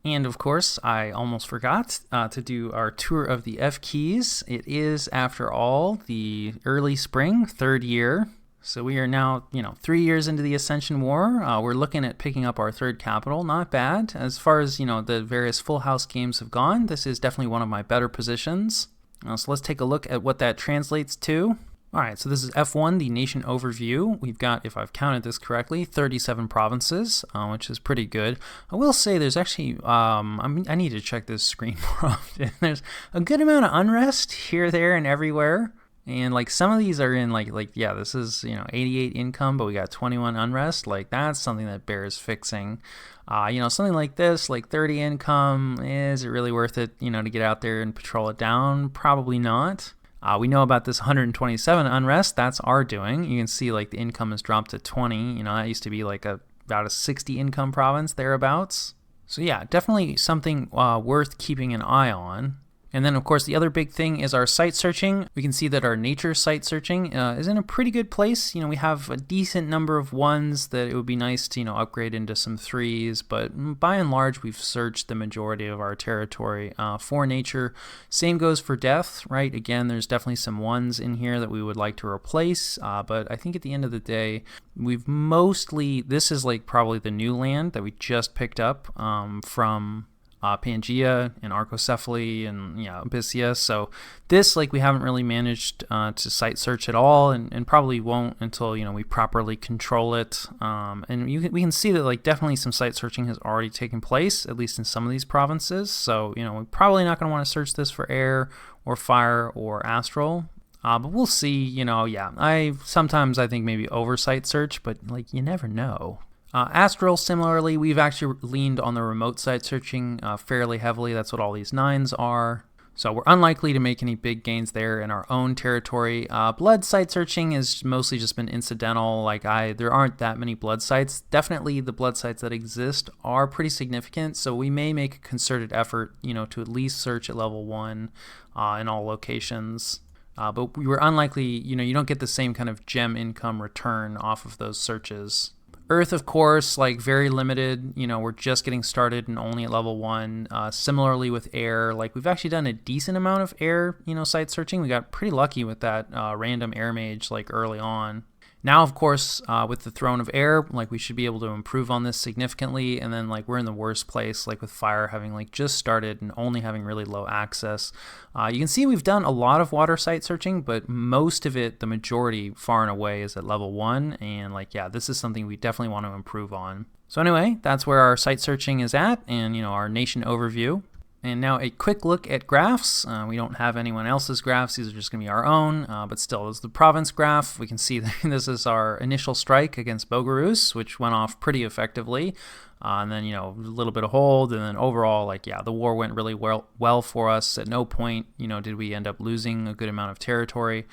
And of course, I almost forgot to do our tour of the F keys. It is, after all, the early spring, third year. So we are now, 3 years into the Ascension War. We're looking at picking up our third capital. Not bad. As far as, the various full house games have gone, this is definitely one of my better positions. So let's take a look at what that translates to. All right, so this is F1, the nation overview. We've got, if I've counted this correctly, 37 provinces, which is pretty good. I will say there's actually, I need to check this screen more often. There's a good amount of unrest here, there, and everywhere. And like some of these are in this is 88 income, but we got 21 unrest. Like that's something that bears fixing. Something like this, like 30 income, is it really worth it? To get out there and patrol it down? Probably not. We know about this 127 unrest. That's our doing. You can see like the income has dropped to 20. That used to be like about a 60 income province thereabouts. So yeah, definitely something worth keeping an eye on. And then, of course, the other big thing is our site searching. We can see that our nature site searching is in a pretty good place. We have a decent number of ones that it would be nice to, upgrade into some threes. But by and large, we've searched the majority of our territory for nature. Same goes for death, right? Again, there's definitely some ones in here that we would like to replace. But I think at the end of the day, we've mostly, this is like probably the new land that we just picked up from Pangaea and Archocephaly and Abyssia. So this, we haven't really managed to site search at all, and probably won't until we properly control it. And we can see that definitely some site searching has already taken place, at least in some of these provinces. So we're probably not going to want to search this for air or fire or astral. But we'll see. I think maybe oversight search, but you never know. Astral, similarly, we've actually leaned on the remote site searching fairly heavily. That's what all these 9s are. So we're unlikely to make any big gains there in our own territory. Blood site searching has mostly just been incidental. There aren't that many blood sites. Definitely the blood sites that exist are pretty significant. So we may make a concerted effort, to at least search at level 1 in all locations. But we were unlikely, you don't get the same kind of gem income return off of those searches. Earth, of course, very limited. We're just getting started and only at level 1. Similarly with air, we've actually done a decent amount of air, site searching. We got pretty lucky with that random air mage early on. Now, of course, with the Throne of Air, we should be able to improve on this significantly. And then we're in the worst place, with fire having just started and only having really low access. You can see we've done a lot of water site searching, but most of it, the majority, far and away, is at level 1. And this is something we definitely want to improve on. So anyway, that's where our site searching is at, and our nation overview. And now a quick look at graphs. We don't have anyone else's graphs. These are just going to be our own. But still, this is the province graph. We can see that this is our initial strike against Bogarus, which went off pretty effectively. And then, a little bit of hold. And then overall, the war went really well for us. At no point, did we end up losing a good amount of territory.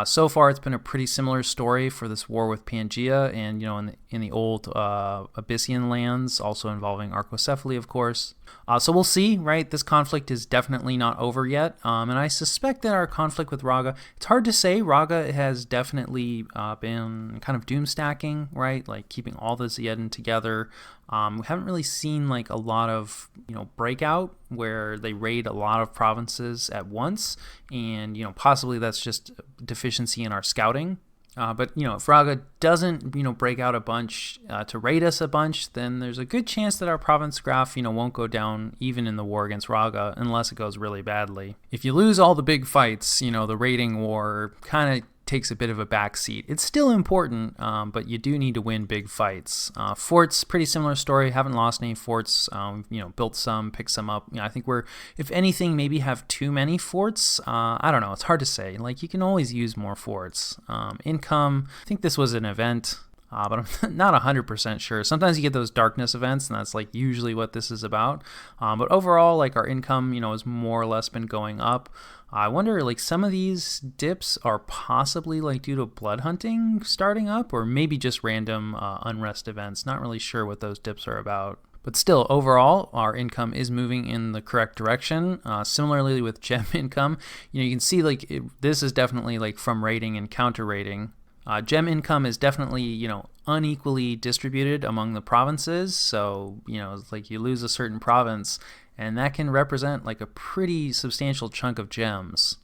So far, it's been a pretty similar story for this war with Pangaea and, in the old Abyssian lands, also involving Archocephaly, of course. So we'll see, right? This conflict is definitely not over yet. And I suspect that our conflict with Raga, it's hard to say. Raga has definitely been kind of doom stacking, right? Keeping all the Ziedan together. We haven't really seen a lot of, breakout where they raid a lot of provinces at once. And, possibly that's just deficiency in our scouting. But if Raga doesn't, break out a bunch to raid us a bunch, then there's a good chance that our province graph, won't go down even in the war against Raga unless it goes really badly. If you lose all the big fights, the raiding war kind of takes a bit of a backseat. It's still important, but you do need to win big fights. Forts, pretty similar story. Haven't lost any forts. Built some, picked some up. I think we're, if anything, maybe have too many forts. I don't know. It's hard to say. You can always use more forts. Income, I think this was an event. But I'm not 100% sure. Sometimes you get those darkness events, and that's usually what this is about. But overall, our income, has more or less been going up. I wonder, some of these dips are possibly due to blood hunting starting up, or maybe just random unrest events. Not really sure what those dips are about. But still, overall, our income is moving in the correct direction. Similarly with gem income, you can see this is definitely from raiding and counter raiding. Gem income is definitely, unequally distributed among the provinces. So, it's like you lose a certain province, and that can represent like a pretty substantial chunk of gems.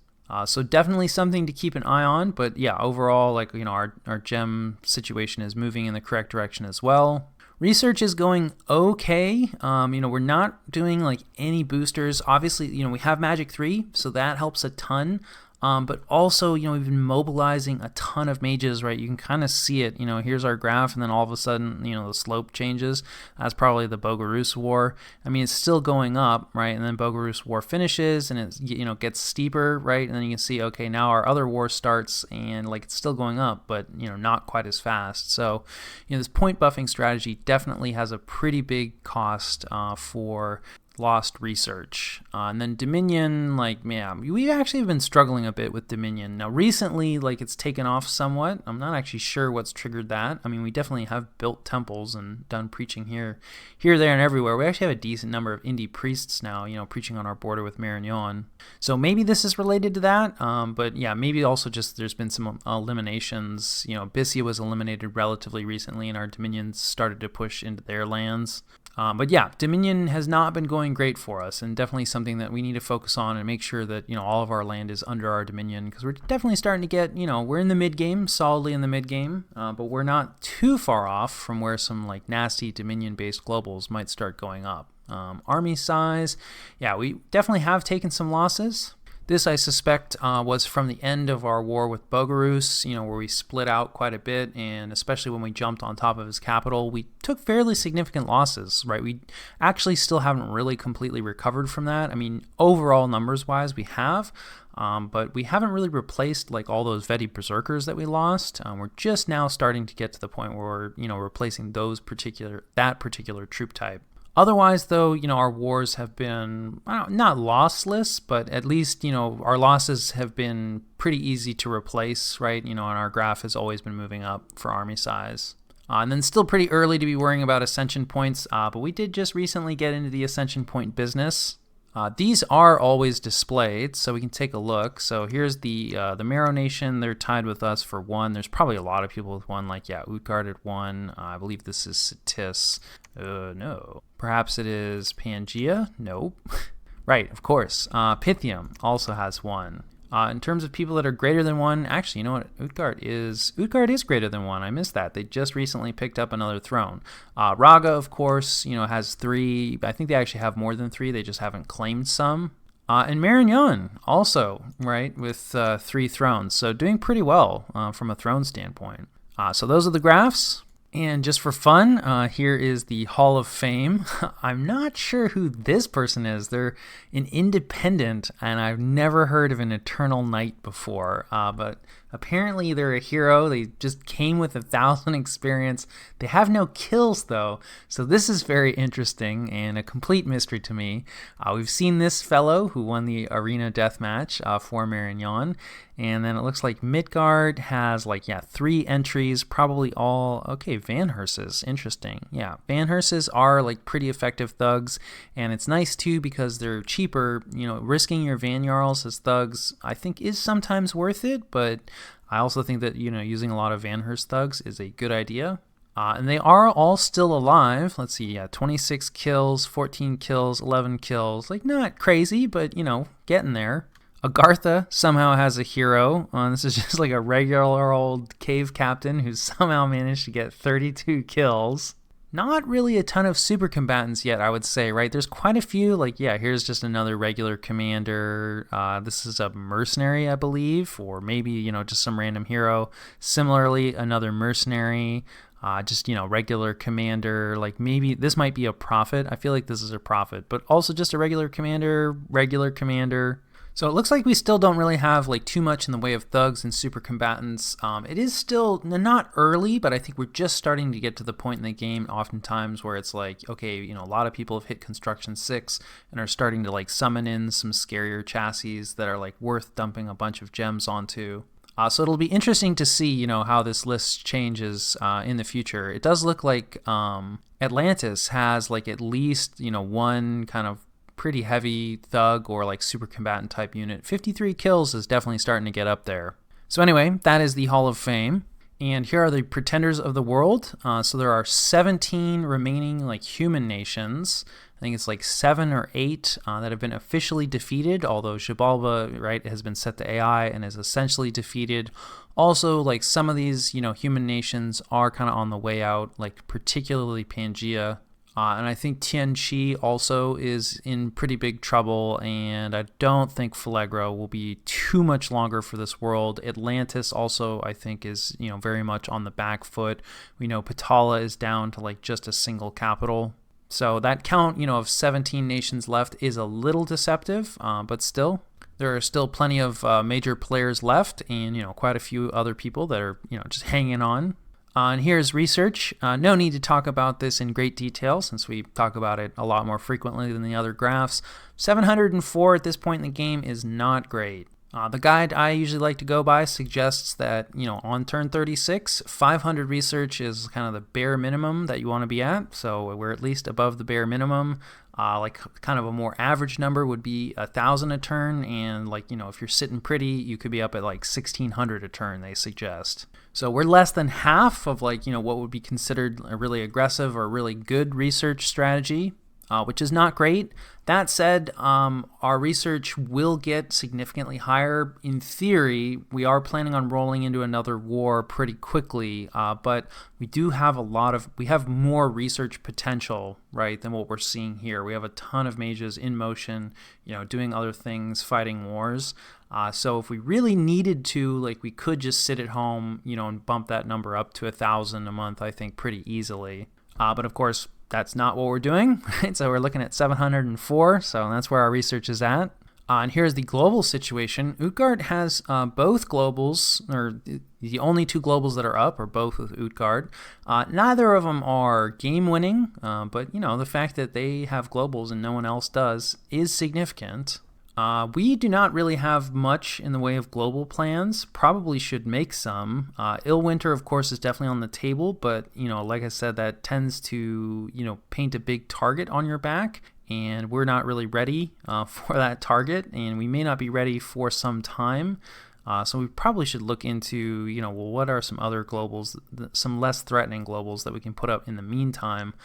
So definitely something to keep an eye on. But yeah, overall, like, our gem situation is moving in the correct direction as well. Research is going okay. We're not doing like any boosters. Obviously, we have Magic 3, so that helps a ton. But also, we've been mobilizing a ton of mages, right? You can kind of see it. Here's our graph, and then all of a sudden, the slope changes. That's probably the Bogarus War. I mean, it's still going up, right? And then Bogarus War finishes, and it, gets steeper, right? And then you can see, okay, now our other war starts, and like it's still going up, but not quite as fast. So, this point buffing strategy definitely has a pretty big cost for lost research. And then Dominion, we actually have been struggling a bit with Dominion. Now recently, it's taken off somewhat. I'm not actually sure what's triggered that. I mean, we definitely have built temples and done preaching here, there, and everywhere. We actually have a decent number of indie priests now, preaching on our border with Marignon. So maybe this is related to that. But yeah, maybe also just there's been some eliminations. Bissia was eliminated relatively recently, and our Dominions started to push into their lands. But yeah, Dominion has not been going great for us, and definitely something that we need to focus on and make sure that, all of our land is under our Dominion, because we're definitely starting to get, we're in the mid-game, solidly in the mid-game, but we're not too far off from where some nasty Dominion-based globals might start going up. Army size, yeah, we definitely have taken some losses. This, I suspect, was from the end of our war with Bogarus, where we split out quite a bit, and especially when we jumped on top of his capital, we took fairly significant losses, right? We actually still haven't really completely recovered from that. I mean, overall numbers-wise, we have, but we haven't really replaced all those Veti Berserkers that we lost. We're just now starting to get to the point where we're, replacing that particular troop type. Otherwise, though, our wars have been not lossless, but at least, our losses have been pretty easy to replace, right? And our graph has always been moving up for army size. And then still pretty early to be worrying about ascension points, but we did just recently get into the ascension point business. These are always displayed, so we can take a look. So here's the Marrow Nation. They're tied with us for 1. There's probably a lot of people with 1, Utgard at 1. I believe this is Satis. No. Perhaps it is Pangea? Nope. Right, of course. Pythium also has 1. In terms of people that are greater than 1, actually, you know what? Utgard is greater than 1. I missed that. They just recently picked up another throne. Raga, of course, has 3. I think they actually have more than 3. They just haven't claimed some. And Marignon also, right, with 3 thrones. So doing pretty well from a throne standpoint. So those are the graphs. And just for fun, here is the Hall of Fame. I'm not sure who this person is. They're an independent, and I've never heard of an Eternal Knight before. But apparently they're a hero. They just came with 1,000 experience. They have no kills, though. So this is very interesting and a complete mystery to me. We've seen this fellow who won the arena deathmatch for Marignon. And then it looks like Midgard has 3 entries, probably all, okay, Van Herses, interesting. Yeah, Van Herses are pretty effective thugs, and it's nice too because they're cheaper. Risking your Van Jarls as thugs, I think, is sometimes worth it, but I also think that, using a lot of Van Herse thugs is a good idea. And they are all still alive. Let's see, 26 kills, 14 kills, 11 kills. Not crazy, but, getting there. Agartha somehow has a hero. This is just a regular old cave captain who's somehow managed to get 32 kills. Not really a ton of super combatants yet, I would say, right? There's quite a few. Here's just another regular commander. This is a mercenary, I believe, or maybe, just some random hero. Similarly, another mercenary. Just, regular commander. Maybe this might be a prophet. I feel like this is a prophet, but also just a regular commander. So it looks like we still don't really have too much in the way of thugs and super combatants. It is still not early, but I think we're just starting to get to the point in the game oftentimes where it's okay, a lot of people have hit construction 6 and are starting to summon in some scarier chassis that are worth dumping a bunch of gems onto. So it'll be interesting to see, how this list changes in the future. It does look like Atlantis has at least, one kind of pretty heavy thug or super combatant type unit. 53 kills is definitely starting to get up there. So anyway, that is the Hall of Fame. And here are the pretenders of the world. So there are 17 remaining like human nations. I think it's like 7 or 8 that have been officially defeated, although Xibalba, right, has been set to AI and is essentially defeated. Also, like some of these, human nations are kind of on the way out, like particularly Pangaea. And I think Tianqi also is in pretty big trouble, and I don't think Fullest will be too much longer for this world. Atlantis also, I think, is very much on the back foot. We know Patala is down to like just a single capital. So that count, of 17 nations left is a little deceptive, but still, there are still plenty of major players left, and quite a few other people that are just hanging on. And here's research. No need to talk about this in great detail since we talk about it a lot more frequently than the other graphs. 704 at this point in the game is not great. The guide I usually like to go by suggests that, on turn 36, 500 research is kind of the bare minimum that you want to be at. So we're at least above the bare minimum. Like kind of a more average number would be 1,000 a turn. And if you're sitting pretty, you could be up at like 1,600 a turn, they suggest. So we're less than half of what would be considered a really aggressive or really good research strategy, which is not great. That said, our research will get significantly higher. In theory, we are planning on rolling into another war pretty quickly, but we do have we have more research potential, right, than what we're seeing here. We have a ton of mages in motion, doing other things, fighting wars. So if we really needed to, we could just sit at home, and bump that number up to 1,000 a month, I think, pretty easily. But of course, that's not what we're doing, right? So we're looking at 704, so that's where our research is at. And here's the global situation. Utgard has both globals, or the only 2 globals that are up are both with Utgard. Neither of them are game-winning, but the fact that they have globals and no one else does is significant. We do not really have much in the way of global plans. Probably should make some. Illwinter, of course, is definitely on the table, but, like I said, that tends to, paint a big target on your back, and we're not really ready for that target, and we may not be ready for some time. So we probably should look into, what are some other globals, some less threatening globals that we can put up in the meantime.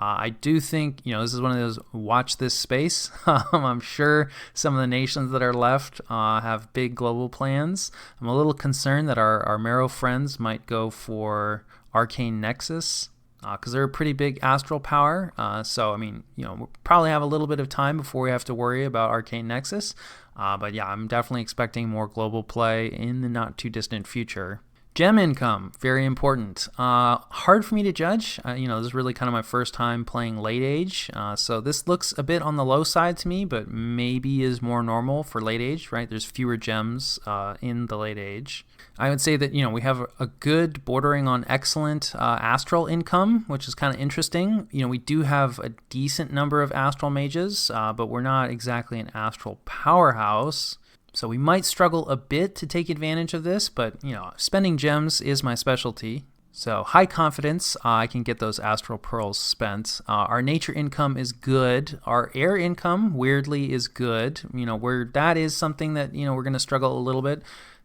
I do think, this is one of those watch this space. I'm sure some of the nations that are left have big global plans. I'm a little concerned that our Marrow friends might go for Arcane Nexus, because they're a pretty big astral power. So, we'll probably have a little bit of time before we have to worry about Arcane Nexus. But yeah, I'm definitely expecting more global play in the not too distant future. Gem income, very important. Hard for me to judge. This is really kind of my first time playing late age. So this looks a bit on the low side to me, but maybe is more normal for late age, right? There's fewer gems in the late age. I would say that, we have a good bordering on excellent astral income, which is kind of interesting. We do have a decent number of astral mages, but we're not exactly an astral powerhouse. So we might struggle a bit to take advantage of this, but, spending gems is my specialty. So high confidence, I can get those astral pearls spent. Our nature income is good. Our air income, weirdly, is good. That is something that, we're going to struggle a little bit.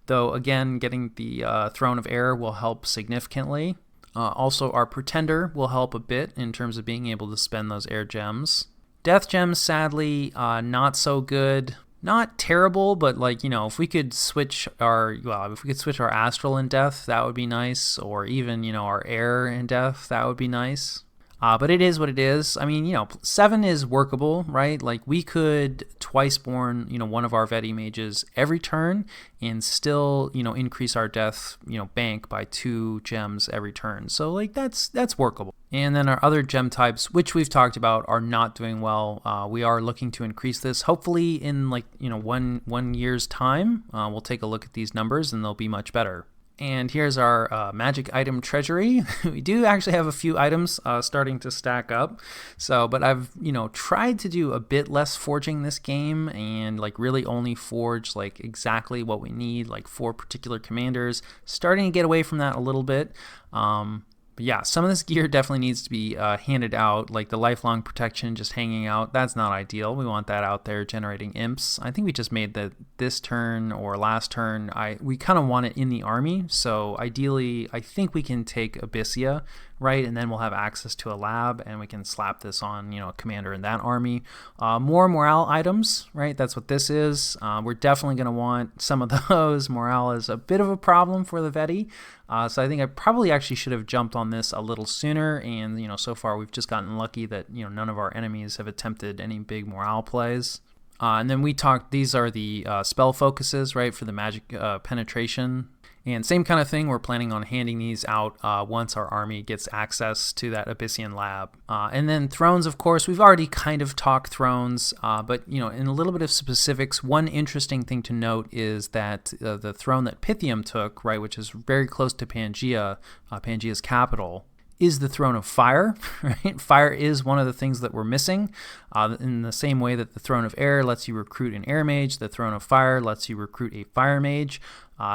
Though, again, getting the Throne of Air will help significantly. Also, our Pretender will help a bit in terms of being able to spend those air gems. Death gems, sadly, not so good. Not terrible, but if we could switch our astral in death, that would be nice. Or even, our air in death, that would be nice. But it is what it is. 7 is workable, right? We could twice born, one of our Veti mages every turn and still, increase our death, bank by 2 gems every turn. So that's workable. And then our other gem types, which we've talked about, are not doing well. We are looking to increase this. Hopefully in 1 year's time, we'll take a look at these numbers and they'll be much better. And here's our magic item treasury. We do actually have a few items starting to stack up. But I've, tried to do a bit less forging this game and really only forge exactly what we need, 4 particular commanders. Starting to get away from that a little bit. But yeah, some of this gear definitely needs to be handed out, like the lifelong protection just hanging out. That's not ideal. We want that out there generating imps. I think we just made that this turn or last turn. We kind of want it in the army. So ideally, I think we can take Abyssia, right? And then we'll have access to a lab and we can slap this on, a commander in that army. More morale items, right? That's what this is. We're definitely going to want some of those. Morale is a bit of a problem for the Veti. So I think I probably actually should have jumped on this a little sooner. And, so far we've just gotten lucky that, none of our enemies have attempted any big morale plays. And then we talked, these are the spell focuses, right, for the magic penetration. And same kind of thing, we're planning on handing these out once our army gets access to that Abyssian lab. And then thrones, of course, we've already kind of talked thrones, but in a little bit of specifics, one interesting thing to note is that the throne that Pythium took, right, which is very close to Pangaea, Pangaea's capital, is the throne of fire, right? Fire is one of the things that we're missing. In the same way that the throne of air lets you recruit an air mage, the throne of fire lets you recruit a fire mage.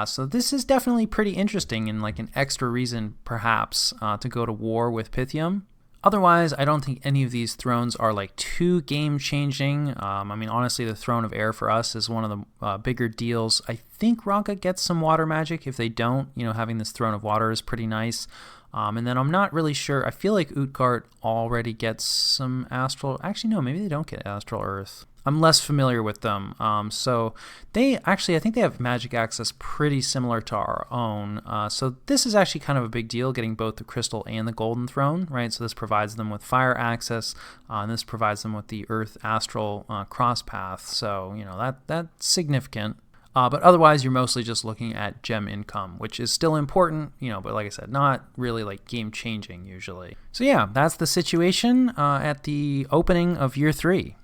So this is definitely pretty interesting and like an extra reason, perhaps, to go to war with Pythium. Otherwise, I don't think any of these thrones are like too game-changing. Honestly, the throne of air for us is one of the bigger deals. I think Ranka gets some water magic. If they don't, having this throne of water is pretty nice. And then I'm not really sure. I feel like Utgard already gets some astral. Actually, no, maybe they don't get astral earth. I'm less familiar with them. So they actually, I think they have magic access pretty similar to our own. So this is actually kind of a big deal, getting both the crystal and the golden throne, right? So this provides them with fire access, and this provides them with the earth astral cross path. So, that's significant. But otherwise, you're mostly just looking at gem income, which is still important, but like I said, not really like game-changing usually. So yeah, that's the situation at the opening of year 3.